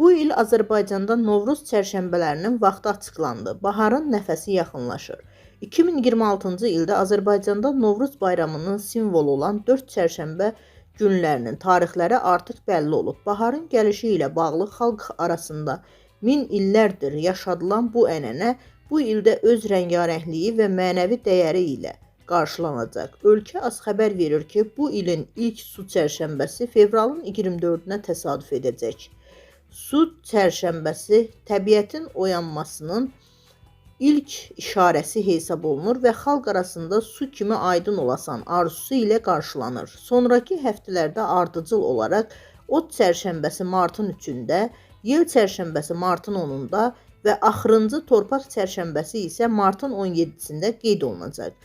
Bu il Azərbaycanda Novruz çərşənbələrinin vaxtı açıqlandı. Baharın nəfəsi yaxınlaşır. 2026-cı ildə Azərbaycanda Novruz bayramının simvolu olan 4 çərşənbə günlərinin tarixləri artıq bəlli olub. Baharın gəlişi ilə bağlı xalq arasında min illərdir yaşadılan bu ənənə bu ildə öz rəngarəngliyi və mənəvi dəyəri ilə qarşılanacaq. Ölkə AS xəbər verir ki, bu ilin ilk su çərşənbəsi fevralın 24-nə təsadüf edəcək. Su çərşənbəsi təbiətin oyanmasının ilk işarəsi hesab olunur və xalq arasında su kimi aydın olasan arzusu ilə qarşılanır. Sonraki həftələrdə ardıcıl olaraq ot çərşənbəsi martın 3-də, yel çərşənbəsi martın 10-da və axırıncı torpaq çərşənbəsi isə martın 17-sində qeyd olunacaq.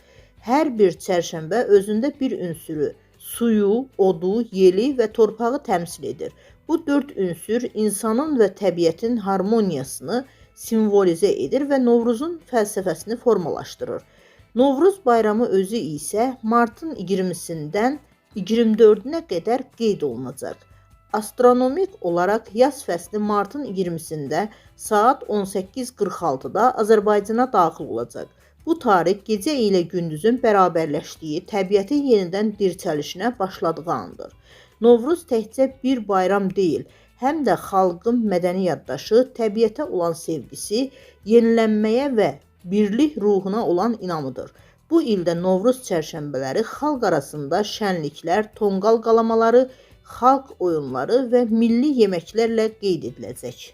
Hər bir çərşənbə özündə bir ünsürü, suyu, odu, yeli və torpağı təmsil edir. Bu 4 ünsür insanın və təbiətin harmoniyasını simvolizə edir və Novruzun fəlsəfəsini formalaşdırır. Novruz bayramı özü isə martın 20-sindən 24-nə qədər qeyd olunacaq. Astronomik olaraq yaz fəsli martın 20-sində saat 18:46-da Azərbaycana daxil olacaq. Bu tarix gecə ilə gündüzün bərabərləşdiyi, təbiətin yenidən dirçəlişinə başladığı andır. Novruz təkcə bir bayram deyil, həm də xalqın mədəni yaddaşı, təbiətə olan sevgisi, yenilənməyə və birlik ruhuna olan inamıdır. Bu ildə Novruz çərşənbələri xalq arasında şənliklər, tonqal qalamaları, xalq oyunları və milli yeməklərlə qeyd ediləcək.